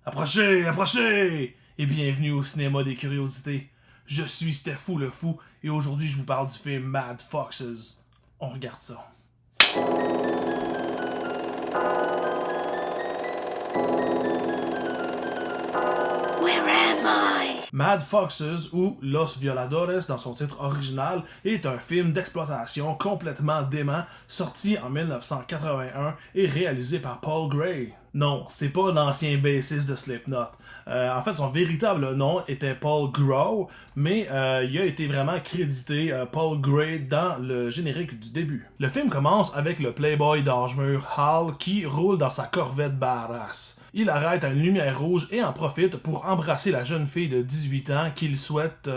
Approchez, approchez! Et bienvenue au cinéma des curiosités. Je suis Stefou le Fou et aujourd'hui je vous parle du film Mad Foxes. On regarde ça. Where am I? Mad Foxes, ou Los Violadores dans son titre original, est un film d'exploitation complètement dément, sorti en 1981 et réalisé par Paul Gray. Non, c'est pas l'ancien bassiste de Slipknot. En fait, son véritable nom était Paul Grow, mais il a été vraiment crédité Paul Gray dans le générique du début. Le film commence avec le playboy d'âge-mûr Hal qui roule dans sa Corvette badass. Il arrête à une lumière rouge et en profite pour embrasser la jeune fille de 18 ans qu'il souhaite,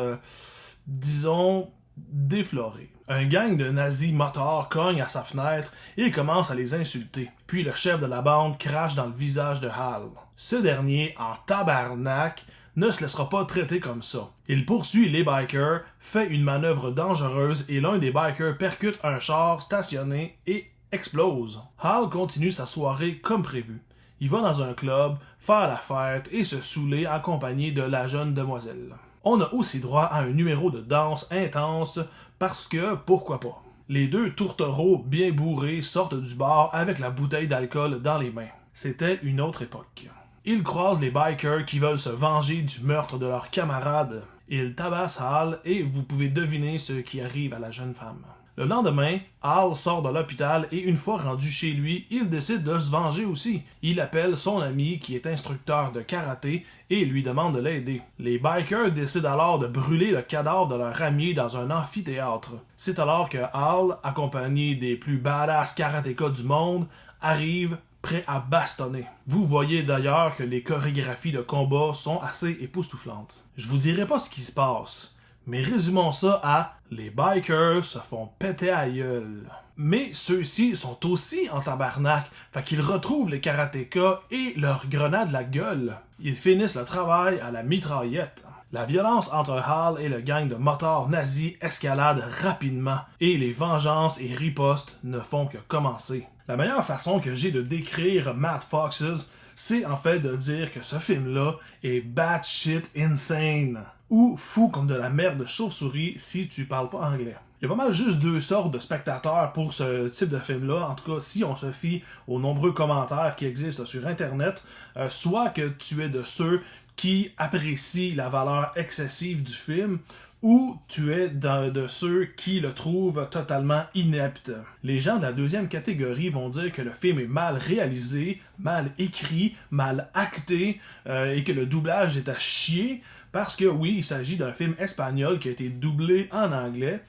disons, déflorer. Un gang de nazis motards cogne à sa fenêtre et commence à les insulter. Puis le chef de la bande crache dans le visage de Hal. Ce dernier, en tabarnak, ne se laissera pas traiter comme ça. Il poursuit les bikers, fait une manœuvre dangereuse et l'un des bikers percute un char stationné et explose. Hal continue sa soirée comme prévu. Il va dans un club, faire la fête et se saouler accompagné de la jeune demoiselle. On a aussi droit à un numéro de danse intense parce que, pourquoi pas. Les deux tourtereaux bien bourrés sortent du bar avec la bouteille d'alcool dans les mains. C'était une autre époque. Ils croisent les bikers qui veulent se venger du meurtre de leur camarade. Ils tabassent Hal et vous pouvez deviner ce qui arrive à la jeune femme. Le lendemain, Hal sort de l'hôpital et une fois rendu chez lui, il décide de se venger aussi. Il appelle son ami qui est instructeur de karaté et lui demande de l'aider. Les bikers décident alors de brûler le cadavre de leur ami dans un amphithéâtre. C'est alors que Hal, accompagné des plus badass karatékas du monde, arrive prêt à bastonner. Vous voyez d'ailleurs que les chorégraphies de combat sont assez époustouflantes. Je vous dirai pas ce qui se passe, mais résumons ça à les bikers se font péter à gueule. Mais ceux-ci sont aussi en tabarnak, fait qu'ils retrouvent les karatékas et leur grenade la gueule. Ils finissent le travail à la mitraillette. La violence entre Hal et le gang de motards nazis escalade rapidement, et les vengeances et ripostes ne font que commencer. La meilleure façon que j'ai de décrire Mad Foxes, c'est en fait de dire que ce film-là est batshit insane, ou fou comme de la merde de chauve-souris si tu parles pas anglais. Il y a pas mal juste deux sortes de spectateurs pour ce type de film-là, en tout cas si on se fie aux nombreux commentaires qui existent sur Internet, soit que tu es de ceux qui apprécient la valeur excessive du film, ou tu es de ceux qui le trouvent totalement inepte. Les gens de la deuxième catégorie vont dire que le film est mal réalisé, mal écrit, mal acté, et que le doublage est à chier, parce que oui, il s'agit d'un film espagnol qui a été doublé en anglais,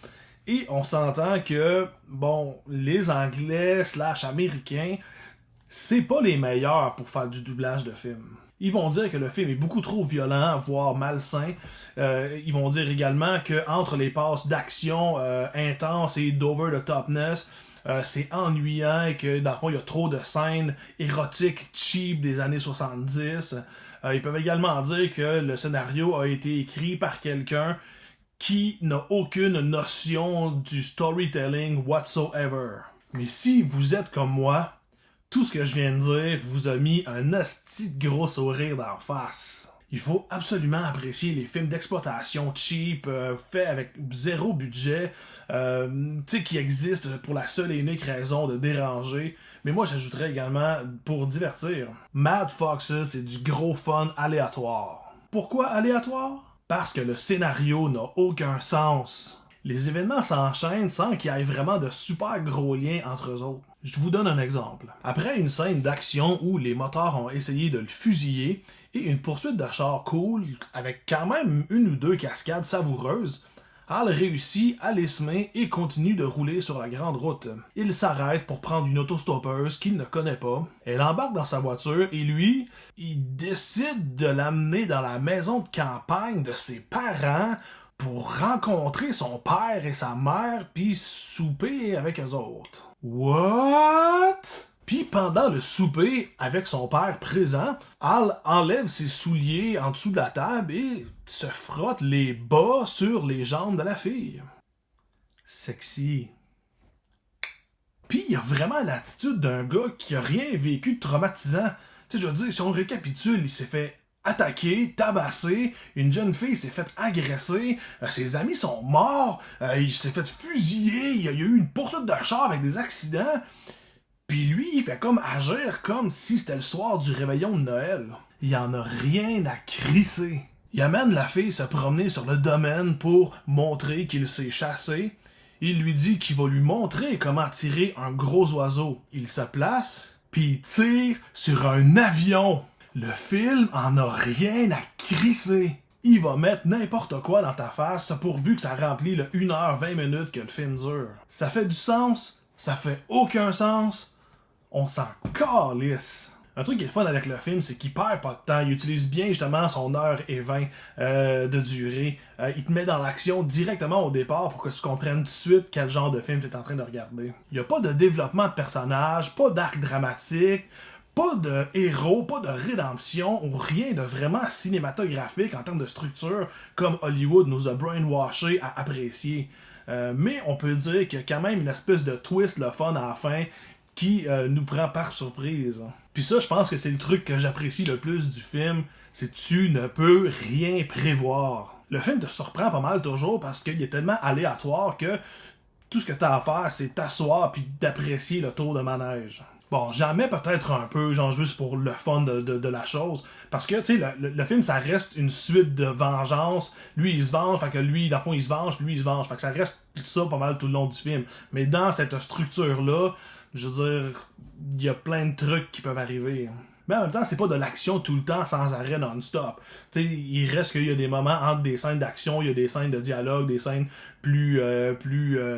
et on s'entend que, bon, les anglais / américains, c'est pas les meilleurs pour faire du doublage de film. Ils vont dire que le film est beaucoup trop violent, voire malsain. Ils vont dire également que entre les passes d'action intenses et d'over-the-topness, c'est ennuyant et que dans le fond il y a trop de scènes érotiques cheap des années 70. Ils peuvent également dire que le scénario a été écrit par quelqu'un qui n'a aucune notion du storytelling whatsoever. Mais si vous êtes comme moi, tout ce que je viens de dire vous a mis un asti de gros sourire d'en face. Il faut absolument apprécier les films d'exploitation cheap, faits avec zéro budget, qui existent pour la seule et unique raison de déranger. Mais moi, j'ajouterais également pour divertir. Mad Foxes, c'est du gros fun aléatoire. Pourquoi aléatoire? Parce que le scénario n'a aucun sens. Les événements s'enchaînent sans qu'il y ait vraiment de super gros liens entre eux autres. Je vous donne un exemple. Après une scène d'action où les motards ont essayé de le fusiller et une poursuite de char cool avec quand même une ou deux cascades savoureuses, Hal réussit à les semer et continue de rouler sur la grande route. Il s'arrête pour prendre une autostoppeuse qu'il ne connaît pas. Elle embarque dans sa voiture et lui, il décide de l'amener dans la maison de campagne de ses parents pour rencontrer son père et sa mère puis souper avec eux autres. What? Puis pendant le souper, avec son père présent, Hal enlève ses souliers en dessous de la table et se frotte les bas sur les jambes de la fille. Sexy. Puis il a vraiment l'attitude d'un gars qui a rien vécu de traumatisant. Tu sais, je veux dire, si on récapitule, il s'est fait attaqué, tabassé, une jeune fille s'est fait agresser, ses amis sont morts, il s'est fait fusiller, il y a eu une poursuite de char avec des accidents, puis lui, il fait comme agir comme si c'était le soir du réveillon de Noël. Il en a rien à crisser. Il amène la fille se promener sur le domaine pour montrer qu'il sait chasser. Il lui dit qu'il va lui montrer comment tirer un gros oiseau. Il se place, puis il tire sur un avion. Le film en a rien à crisser. Il va mettre n'importe quoi dans ta face, pourvu que ça remplit le 1h20 que le film dure. Ça fait du sens? Ça fait aucun sens? On s'en calisse. Un truc qui est fun avec le film, c'est qu'il perd pas de temps. Il utilise bien justement son 1h20 de durée. Il te met dans l'action directement au départ pour que tu comprennes tout de suite quel genre de film tu es en train de regarder. Il n'y a pas de développement de personnage, pas d'arc dramatique, pas de héros, pas de rédemption, ou rien de vraiment cinématographique en termes de structure comme Hollywood nous a brainwashé à apprécier. Mais on peut dire qu'il y a quand même une espèce de twist le fun à la fin qui nous prend par surprise. Puis ça, je pense que c'est le truc que j'apprécie le plus du film, c'est que tu ne peux rien prévoir. Le film te surprend pas mal toujours parce qu'il est tellement aléatoire que tout ce que tu as à faire, c'est t'asseoir puis d'apprécier le tour de manège. Bon, j'en mets peut-être un peu, genre juste pour le fun de la chose, parce que, tu sais, le film, ça reste une suite de vengeance. Lui, il se venge, fait que lui, dans le fond, il se venge, puis lui, il se venge. Fait que ça reste ça pas mal tout le long du film. Mais dans cette structure-là, je veux dire, il y a plein de trucs qui peuvent arriver. Mais en même temps, c'est pas de l'action tout le temps sans arrêt non-stop. Tu sais, il reste qu'il y a des moments entre des scènes d'action, il y a des scènes de dialogue, des scènes plus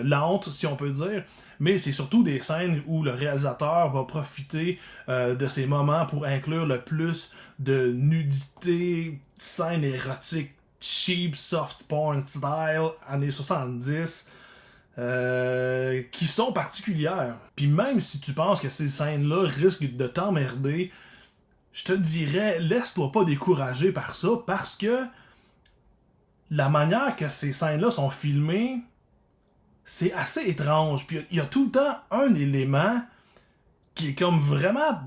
lentes, si on peut dire. Mais c'est surtout des scènes où le réalisateur va profiter de ces moments pour inclure le plus de nudité, scènes érotiques, cheap, soft porn style, années 70. Qui sont particulières. Puis même si tu penses que ces scènes-là risquent de t'emmerder, je te dirais, laisse-toi pas décourager par ça, parce que la manière que ces scènes-là sont filmées, c'est assez étrange. Puis il y a tout le temps un élément qui est comme vraiment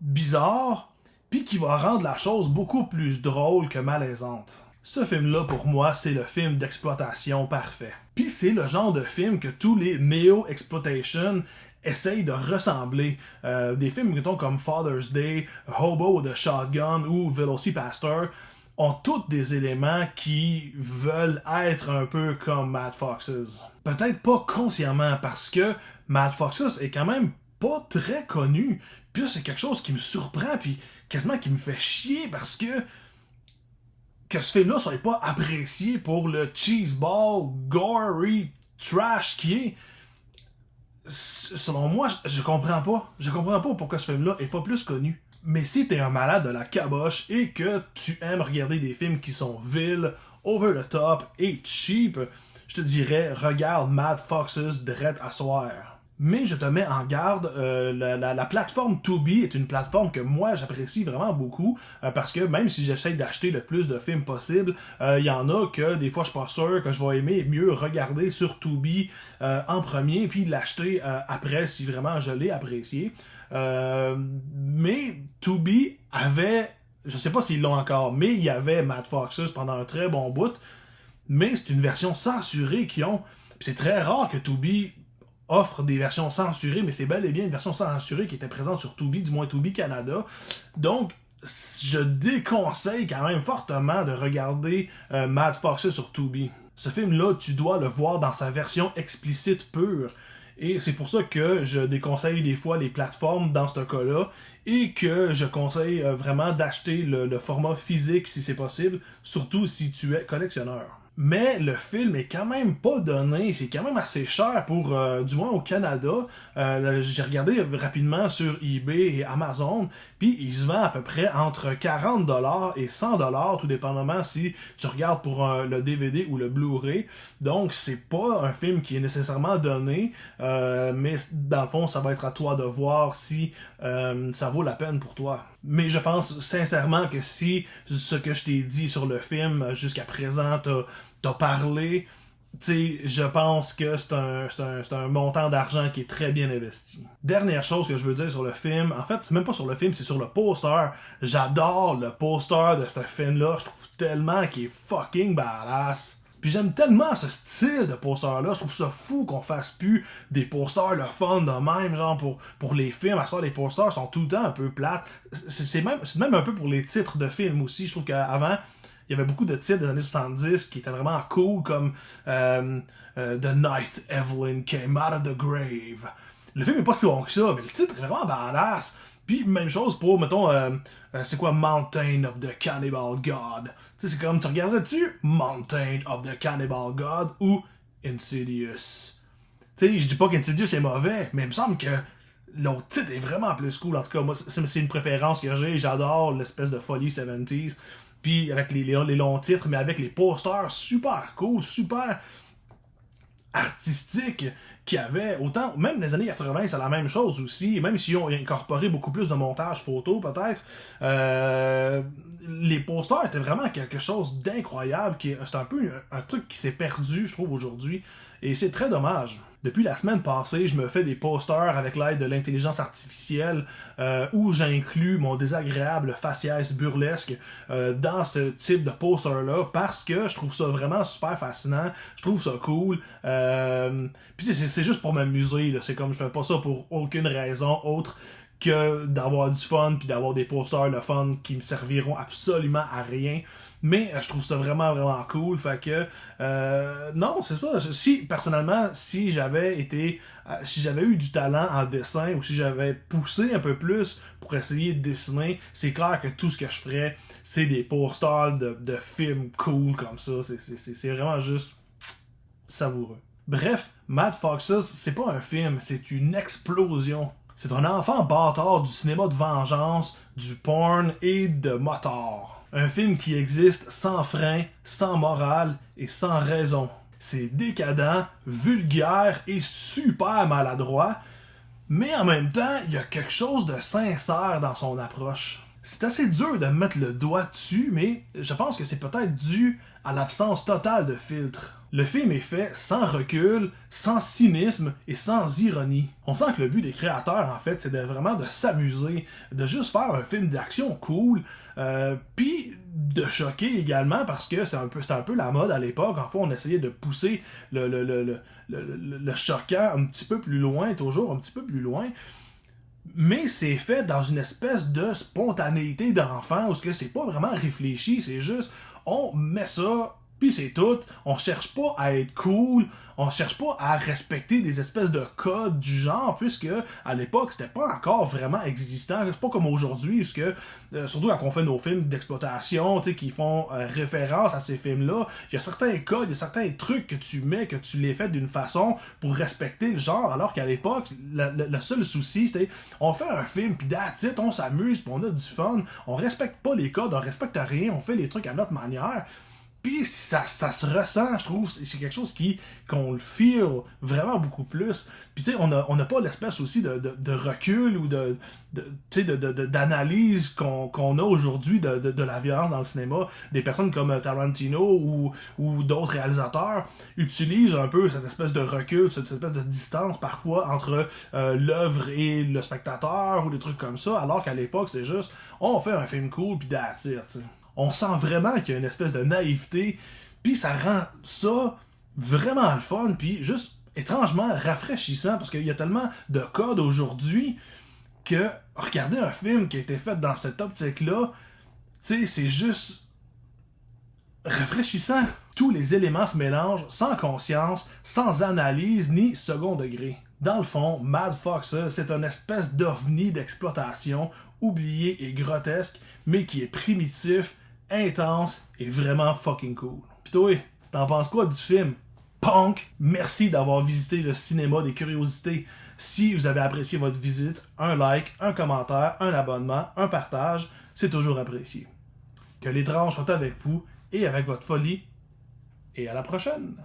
bizarre, puis qui va rendre la chose beaucoup plus drôle que malaisante. Ce film-là, pour moi, c'est le film d'exploitation parfait. Puis c'est le genre de film que tous les neo-exploitation essayent de ressembler. Des films, mettons, comme Father's Day, Hobo with a Shotgun ou Velocipastor ont tous des éléments qui veulent être un peu comme Mad Foxes. Peut-être pas consciemment, parce que Mad Foxes est quand même pas très connu. Puis c'est quelque chose qui me surprend, puis quasiment qui me fait chier, parce que ce film-là soit pas apprécié pour le cheeseball, gory, trash qui est. Selon moi, je comprends pas. Je comprends pas pourquoi ce film-là est pas plus connu. Mais si t'es un malade de la caboche et que tu aimes regarder des films qui sont vils, over the top et cheap, je te dirais, regarde Mad Foxes direct à soir. Mais je te mets en garde, la plateforme Tubi est une plateforme que moi j'apprécie vraiment beaucoup, parce que même si j'essaye d'acheter le plus de films possible, il y en a que des fois je suis pas sûr que je vais aimer mieux regarder sur Tubi en premier, puis l'acheter après si vraiment je l'ai apprécié. Mais Tubi avait, je sais pas s'ils l'ont encore, mais il y avait Mad Foxes pendant un très bon bout, mais c'est une version censurée qu'ils ont. Puis c'est très rare que Tubi offre des versions censurées, mais c'est bel et bien une version censurée qui était présente sur Tubi, du moins Tubi Canada. Donc, je déconseille quand même fortement de regarder Mad Foxes sur Tubi. Ce film-là, tu dois le voir dans sa version explicite pure. Et c'est pour ça que je déconseille des fois les plateformes dans ce cas-là, et que je conseille vraiment d'acheter le format physique si c'est possible, surtout si tu es collectionneur. Mais le film est quand même pas donné, c'est quand même assez cher pour, du moins au Canada. J'ai regardé rapidement sur eBay et Amazon, puis il se vend à peu près entre 40$ et 100$, tout dépendamment si tu regardes pour le DVD ou le Blu-ray. Donc c'est pas un film qui est nécessairement donné, mais dans le fond ça va être à toi de voir si ça vaut la peine pour toi. Mais je pense sincèrement que si ce que je t'ai dit sur le film jusqu'à présent t'as parlé, je pense que c'est un montant d'argent qui est très bien investi. Dernière chose que je veux dire sur le film, en fait, c'est même pas sur le film, c'est sur le poster. J'adore le poster de ce film-là. Je trouve tellement qu'il est fucking badass. Puis j'aime tellement ce style de poster-là. Je trouve ça fou qu'on fasse plus des posters le fun de même, genre pour les films. À ça, les posters sont tout le temps un peu plates. C'est même un peu pour les titres de films aussi. Je trouve qu'avant, il y avait beaucoup de titres des années 70 qui étaient vraiment cool, comme The Night Evelyn Came Out of the Grave. Le film est pas si bon que ça, mais le titre est vraiment badass. Puis même chose pour, mettons, c'est quoi Mountain of the Cannibal God? Tu sais, c'est comme, tu regarderais-tu Mountain of the Cannibal God ou Insidious? Tu sais, je dis pas qu'Insidious est mauvais, mais il me semble que l'autre titre est vraiment plus cool. En tout cas, moi, c'est une préférence que j'ai. J'adore l'espèce de folie 70s. Puis avec les longs titres, mais avec les posters super cool, super artistiques qu'il y avait. Autant, même dans les années 80, c'est la même chose aussi. Même s'ils ont incorporé beaucoup plus de montage photo, peut-être. Les posters étaient vraiment quelque chose d'incroyable. C'est un peu un truc qui s'est perdu, je trouve, aujourd'hui. Et c'est très dommage. Depuis la semaine passée, je me fais des posters avec l'aide de l'intelligence artificielle où j'inclus mon désagréable faciès burlesque dans ce type de poster-là parce que je trouve ça vraiment super fascinant. Je trouve ça cool. Puis c'est juste pour m'amuser. C'est comme je fais pas ça pour aucune raison autre que d'avoir du fun puis d'avoir des posters le fun qui me serviront absolument à rien. Mais je trouve ça vraiment, vraiment cool. Fait que, non, c'est ça. Personnellement, si j'avais eu du talent en dessin ou si j'avais poussé un peu plus pour essayer de dessiner, c'est clair que tout ce que je ferais, c'est des posters de films cool comme ça. C'est vraiment juste savoureux. Bref, Mad Foxes, c'est pas un film, c'est une explosion. C'est un enfant bâtard du cinéma de vengeance, du porn et de motards. Un film qui existe sans frein, sans morale et sans raison. C'est décadent, vulgaire et super maladroit, mais en même temps, il y a quelque chose de sincère dans son approche. C'est assez dur de mettre le doigt dessus, mais je pense que c'est peut-être dû à l'absence totale de filtre. Le film est fait sans recul, sans cynisme et sans ironie. On sent que le but des créateurs, en fait, c'est vraiment de s'amuser, de juste faire un film d'action cool, puis de choquer également parce que c'était un peu la mode à l'époque. En fait, on essayait de pousser le choquant un petit peu plus loin, toujours un petit peu plus loin. Mais c'est fait dans une espèce de spontanéité d'enfant où c'est pas vraiment réfléchi, c'est juste on met ça puis c'est tout. On cherche pas à être cool, on cherche pas à respecter des espèces de codes du genre, puisque à l'époque, c'était pas encore vraiment existant. C'est pas comme aujourd'hui, puisque surtout quand on fait nos films d'exploitation, qui font référence à ces films-là, il y a certains codes, il y a certains trucs que tu mets, que tu les fais d'une façon pour respecter le genre, alors qu'à l'époque, le seul souci, c'était on fait un film, puis that's it, on s'amuse, puis on a du fun, on respecte pas les codes, on respecte rien, on fait les trucs à notre manière. Puis ça se ressent, je trouve, c'est quelque chose qu'on le feel vraiment beaucoup plus. Puis tu sais, on n'a pas l'espèce aussi de recul ou d'analyse qu'on a aujourd'hui de la violence dans le cinéma. Des personnes comme Tarantino ou d'autres réalisateurs utilisent un peu cette espèce de recul, cette espèce de distance parfois entre l'œuvre et le spectateur ou des trucs comme ça, alors qu'à l'époque, c'est juste, on fait un film cool puis that's it, t'sais. On sent vraiment qu'il y a une espèce de naïveté, puis ça rend ça vraiment le fun, puis juste étrangement rafraîchissant, parce qu'il y a tellement de codes aujourd'hui que regarder un film qui a été fait dans cette optique-là, tu sais, c'est juste rafraîchissant. Tous les éléments se mélangent sans conscience, sans analyse ni second degré. Dans le fond, Mad Foxes, c'est une espèce d'ovni d'exploitation oublié et grotesque, mais qui est primitif, intense et vraiment fucking cool. Pis toi, t'en penses quoi du film? Punk! Merci d'avoir visité le cinéma des curiosités. Si vous avez apprécié votre visite, un like, un commentaire, un abonnement, un partage, c'est toujours apprécié. Que l'étrange soit avec vous et avec votre folie. Et à la prochaine!